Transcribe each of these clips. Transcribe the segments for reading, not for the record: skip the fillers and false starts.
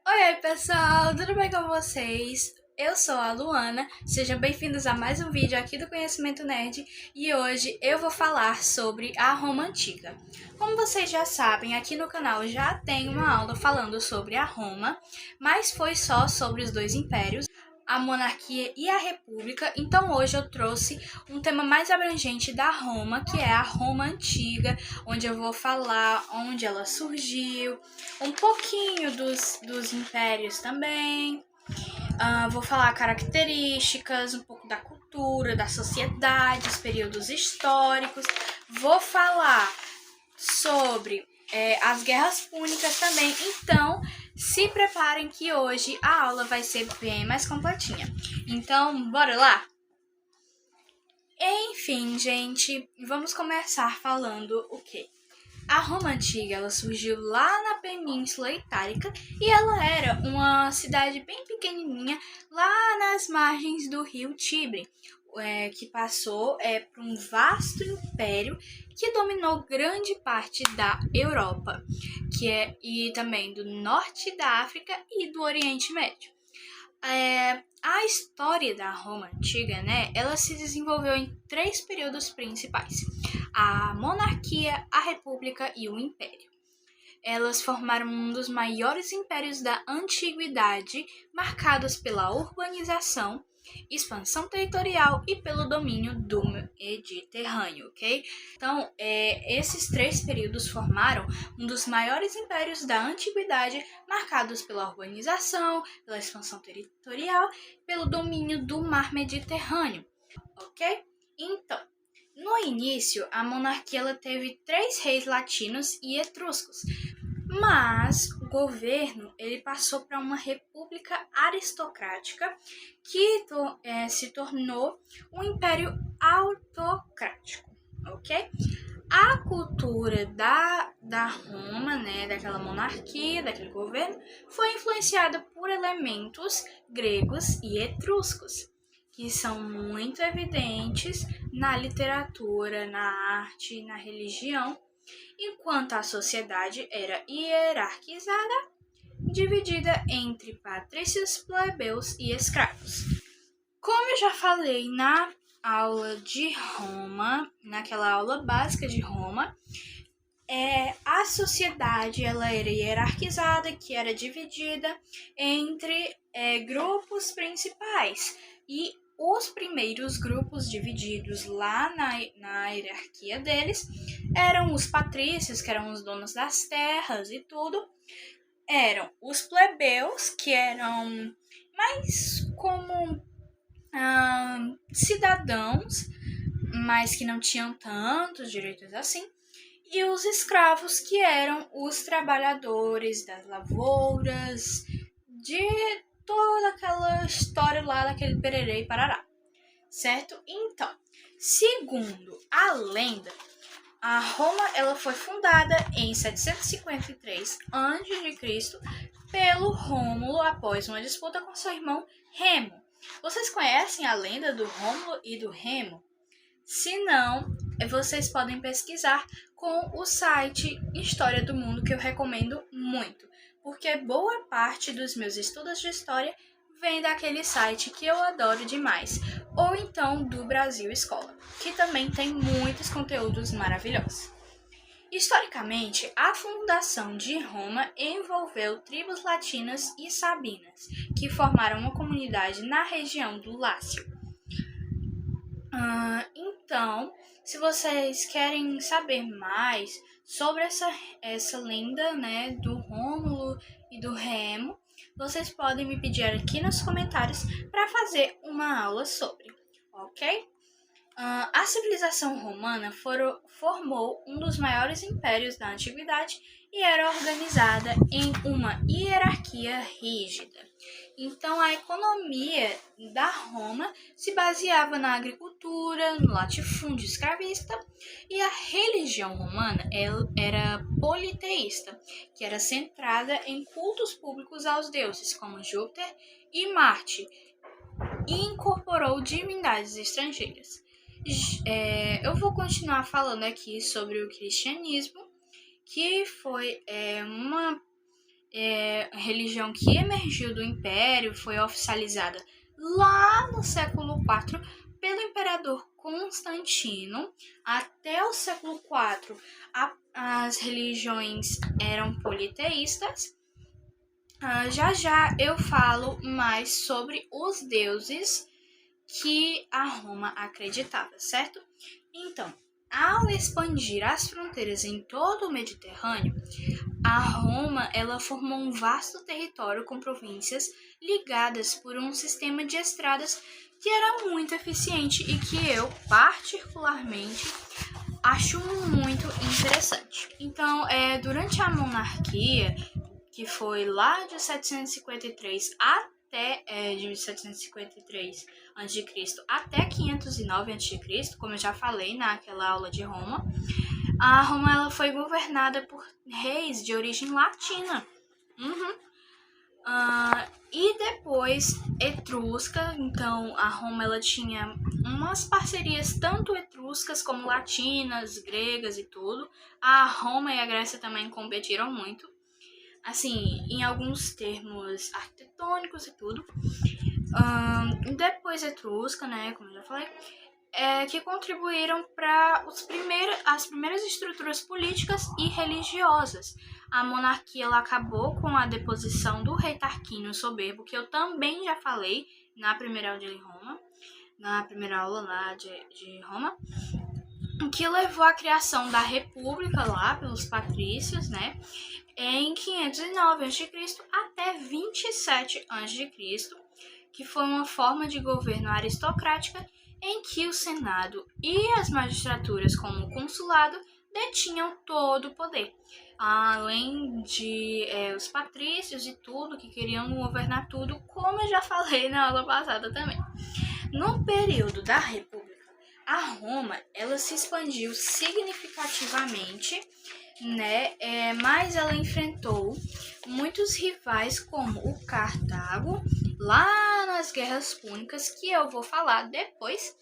Oi, pessoal, tudo bem com vocês? Eu sou a Luana, sejam bem-vindos a mais um vídeo aqui do Conhecimento Nerd e hoje eu vou falar sobre a Roma Antiga. Como vocês já sabem, aqui no canal já tem uma aula falando sobre a Roma, mas foi só sobre os dois impérios, a monarquia e a república, então hoje eu trouxe um tema mais abrangente da Roma, que é a Roma Antiga, onde eu vou falar onde ela surgiu, um pouquinho dos impérios também. Vou falar características, um pouco da cultura, da sociedade, os períodos históricos. Vou falar sobre as guerras púnicas também. Então, se preparem que hoje a aula vai ser bem mais completinha. Então, bora lá? Enfim, gente, vamos começar falando o quê? A Roma Antiga ela surgiu lá na Península Itálica e ela era uma cidade bem pequenininha lá nas margens do rio Tibre, que passou por um vasto império que dominou grande parte da Europa, e também do norte da África e do Oriente Médio. A história da Roma Antiga, né, ela se desenvolveu em três períodos principais: a monarquia, a república e o império. Elas formaram um dos maiores impérios da antiguidade, marcados pela urbanização, expansão territorial e pelo domínio do Mediterrâneo, ok? Então, esses três períodos formaram um dos maiores impérios da antiguidade, marcados pela urbanização, pela expansão territorial e pelo domínio do mar Mediterrâneo, ok? Então, no início, a monarquia ela teve três reis latinos e etruscos, mas o governo ele passou para uma república aristocrática que se tornou um império autocrático, ok? A cultura da Roma, né, daquela monarquia, daquele governo, foi influenciada por elementos gregos e etruscos, que são muito evidentes na literatura, na arte e na religião, enquanto a sociedade era hierarquizada, dividida entre patrícios, plebeus e escravos. Como eu já falei na aula de Roma, naquela aula básica de Roma, a sociedade ela era hierarquizada, que era dividida entre grupos principais. E os primeiros grupos divididos lá na hierarquia deles eram os patrícios, que eram os donos das terras e tudo. Eram os plebeus, que eram mais como cidadãos, mas que não tinham tantos direitos assim. E os escravos, que eram os trabalhadores das lavouras, de toda aquela história lá daquele pererê e parará, certo? Então, segundo a lenda, a Roma ela foi fundada em 753 a.C. pelo Rômulo após uma disputa com seu irmão Remo. Vocês conhecem a lenda do Rômulo e do Remo? Se não, vocês podem pesquisar com o site História do Mundo, que eu recomendo muito, porque boa parte dos meus estudos de história vem daquele site que eu adoro demais, ou então do Brasil Escola, que também tem muitos conteúdos maravilhosos. Historicamente, a fundação de Roma envolveu tribos latinas e sabinas, que formaram uma comunidade na região do Lácio. Então, se vocês querem saber mais sobre essa lenda, né, do Rômulo e do Remo, vocês podem me pedir aqui nos comentários para fazer uma aula sobre, ok? A civilização romana formou um dos maiores impérios da antiguidade e era organizada em uma hierarquia rígida. Então, a economia da Roma se baseava na agricultura, no latifúndio escravista, e a religião romana era politeísta, que era centrada em cultos públicos aos deuses, como Júpiter e Marte, e incorporou divindades estrangeiras. Eu vou continuar falando aqui sobre o cristianismo, que foi uma A religião que emergiu do Império foi oficializada lá no século IV pelo imperador Constantino. Até o século IV, as religiões eram politeístas. Já já eu falo mais sobre os deuses que a Roma acreditava, certo? Então, ao expandir as fronteiras em todo o Mediterrâneo, a Roma ela formou um vasto território com províncias ligadas por um sistema de estradas que era muito eficiente e que eu, particularmente, acho muito interessante. Então, durante a monarquia, que foi lá de 753 de 753 a.C. até 509 a.C., como eu já falei naquela aula de Roma, a Roma ela foi governada por reis de origem latina. E depois etrusca. Então a Roma ela tinha umas parcerias tanto etruscas como latinas, gregas e tudo. A Roma e a Grécia também competiram muito, assim, em alguns termos arquitetônicos e tudo. Depois etrusca, né, como eu já falei, que contribuíram para as primeiras estruturas políticas e religiosas. A monarquia ela acabou com a deposição do rei Tarquínio Soberbo, que eu também já falei na primeira aula lá de Roma, que levou à criação da república lá pelos patrícios, né, em 509 a.C. até 27 a.C., que foi uma forma de governo aristocrática em que o Senado e as magistraturas, como o consulado, detinham todo o poder, além de os patrícios e tudo, que queriam governar tudo, como eu já falei na aula passada também. No período da República, a Roma ela se expandiu significativamente, né? Mas ela enfrentou muitos rivais como o Cartago, lá nas Guerras Púnicas, que eu vou falar depois.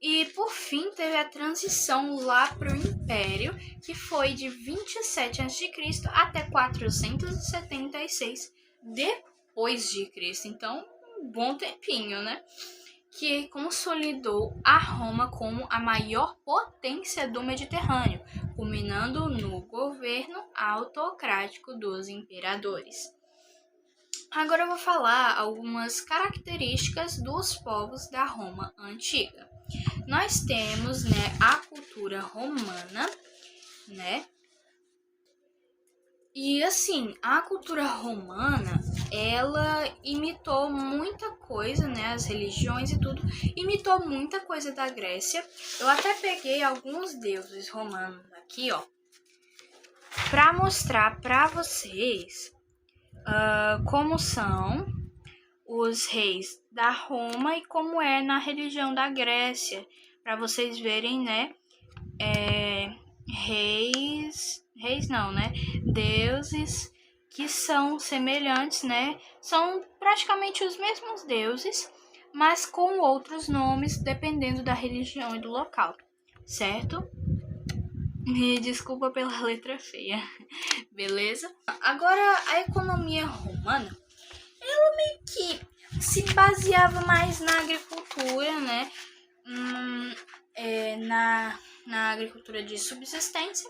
E por fim teve a transição lá para o Império, que foi de 27 a.C. até 476 depois de Cristo. Então, um bom tempinho, né? Que consolidou a Roma como a maior potência do Mediterrâneo, culminando no governo autocrático dos imperadores. Agora eu vou falar algumas características dos povos da Roma antiga. Nós temos, né, a cultura romana, né? E assim, a cultura romana, ela imitou muita coisa, né, as religiões e tudo, imitou muita coisa da Grécia. Eu até peguei alguns deuses romanos aqui, ó, para mostrar para vocês como são os reis da Roma e como é na religião da Grécia, para vocês verem, né, deuses que são semelhantes, né, são praticamente os mesmos deuses, mas com outros nomes dependendo da religião e do local, certo? Me desculpa pela letra feia, beleza? Agora, a economia romana, ela meio que se baseava mais na agricultura, né? Na agricultura de subsistência,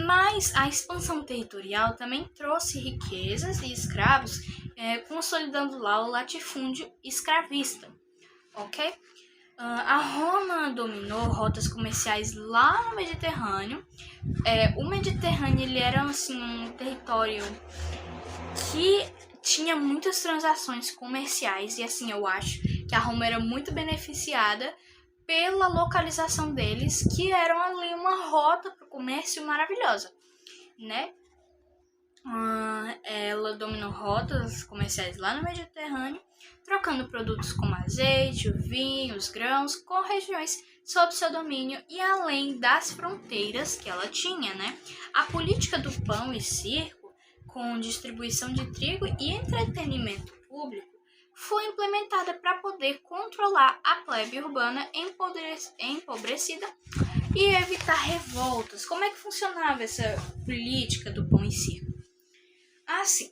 mas a expansão territorial também trouxe riquezas e escravos, consolidando lá o latifúndio escravista, ok? A Roma dominou rotas comerciais lá no Mediterrâneo. O Mediterrâneo ele era assim, um território que tinha muitas transações comerciais e assim eu acho que a Roma era muito beneficiada pela localização deles, que eram ali uma rota para o comércio maravilhosa, né? Ela dominou rotas comerciais lá no Mediterrâneo, trocando produtos como azeite, o vinho, os grãos, com regiões sob seu domínio e além das fronteiras que ela tinha, né? A política do pão e circo, com distribuição de trigo e entretenimento público, foi implementada para poder controlar a plebe urbana empobrecida e evitar revoltas. Como é que funcionava essa política do pão e circo? A assim,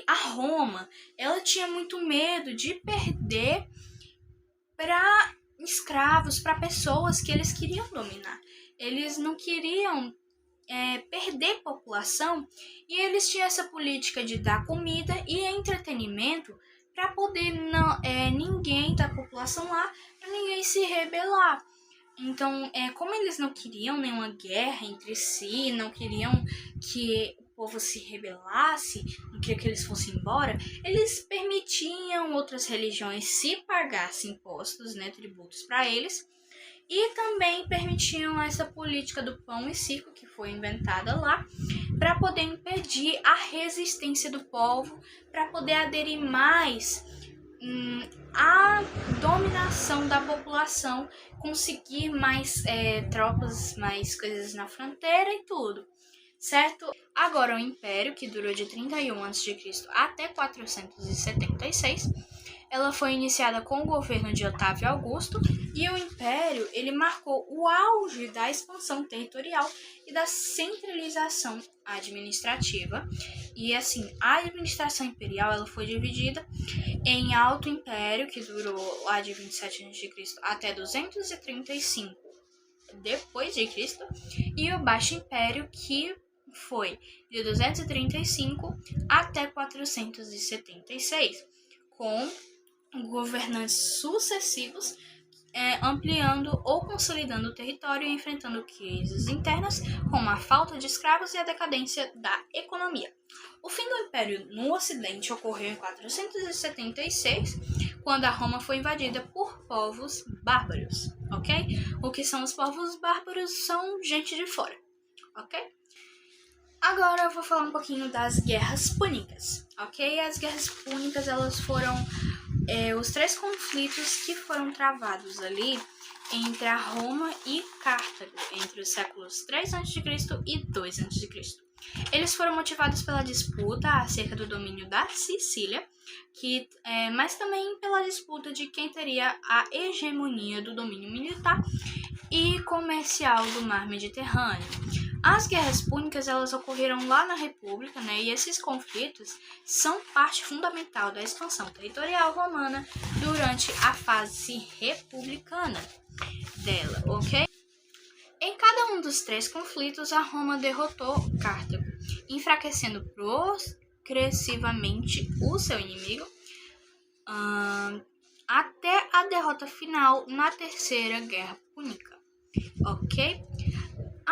a Roma, ela tinha muito medo de perder para escravos, para pessoas que eles queriam dominar. Eles não queriam perder população, e eles tinham essa política de dar comida e entretenimento para poder ninguém da população lá, para ninguém se rebelar. Então, como eles não queriam nenhuma guerra entre si, não queriam que o povo se rebelasse, não queriam que eles fossem embora, eles permitiam outras religiões se pagassem impostos, tributos para eles, e também permitiam essa política do pão e circo, que foi inventada lá, para poder impedir a resistência do povo, para poder aderir mais à dominação da população, conseguir mais tropas, mais coisas na fronteira e tudo, certo? Agora, o Império, que durou de 31 a.C. até 476, ela foi iniciada com o governo de Otávio Augusto, e o Império ele marcou o auge da expansão territorial e da centralização administrativa. E assim, a administração imperial ela foi dividida em Alto Império, que durou lá de 27 a.C. até 235 depois de Cristo, e o Baixo Império, que foi de 235 até 476, com governantes sucessivos ampliando ou consolidando o território e enfrentando crises internas, como a falta de escravos e a decadência da economia. O fim do Império no Ocidente ocorreu em 476, quando a Roma foi invadida por povos bárbaros, ok? O que são os povos bárbaros? São gente de fora, ok? Agora eu vou falar um pouquinho das Guerras Púnicas, ok? As Guerras Púnicas, elas foram os 3 conflitos que foram travados ali entre a Roma e Cartago, entre os séculos 3 a.C. e 2 a.C. Eles foram motivados pela disputa acerca do domínio da Sicília, mas também pela disputa de quem teria a hegemonia do domínio militar e comercial do mar Mediterrâneo. As Guerras Púnicas elas ocorreram lá na República, e esses conflitos são parte fundamental da expansão territorial romana durante a fase republicana dela, ok? Em cada um dos 3 conflitos, a Roma derrotou Cartago, enfraquecendo progressivamente o seu inimigo, até a derrota final na Terceira Guerra Púnica, ok?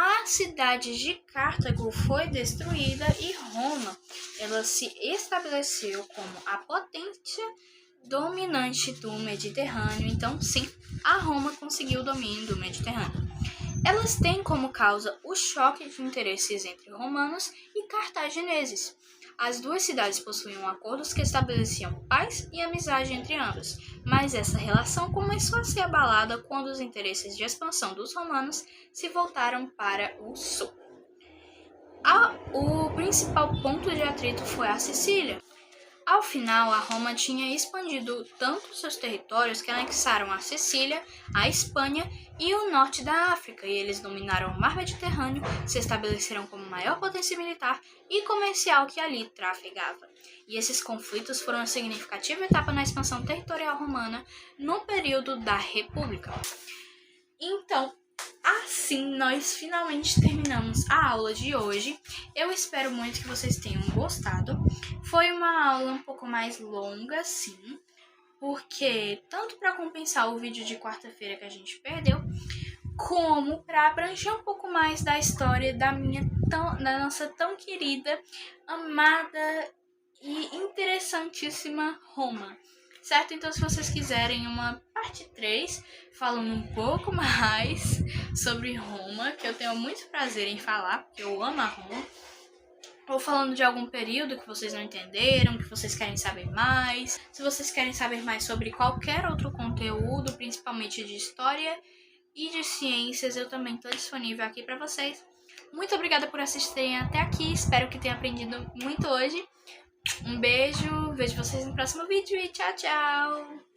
A cidade de Cartago foi destruída e Roma ela se estabeleceu como a potência dominante do Mediterrâneo. Então, sim, a Roma conseguiu o domínio do Mediterrâneo. Elas têm como causa o choque de interesses entre romanos e cartagineses. As 2 cidades possuíam acordos que estabeleciam paz e amizade entre ambas, mas essa relação começou a ser abalada quando os interesses de expansão dos romanos se voltaram para o sul. O principal ponto de atrito foi a Sicília. Ao final, a Roma tinha expandido tanto seus territórios que anexaram a Sicília, a Espanha e o norte da África, e eles dominaram o mar Mediterrâneo, se estabeleceram como maior potência militar e comercial que ali trafegava. E esses conflitos foram uma significativa etapa na expansão territorial romana no período da República. Então, assim nós finalmente terminamos a aula de hoje. Eu espero muito que vocês tenham gostado. Foi uma aula um pouco mais longa, sim, porque tanto para compensar o vídeo de quarta-feira que a gente perdeu, como para abranger um pouco mais da história da nossa tão querida, amada e interessantíssima Roma. Certo? Então, se vocês quiserem uma parte 3, falando um pouco mais sobre Roma, que eu tenho muito prazer em falar, porque eu amo a Roma, ou falando de algum período que vocês não entenderam, que vocês querem saber mais, se vocês querem saber mais sobre qualquer outro conteúdo, principalmente de história e de ciências, eu também estou disponível aqui para vocês. Muito obrigada por assistirem até aqui, espero que tenham aprendido muito hoje. Um beijo, vejo vocês no próximo vídeo e tchau, tchau!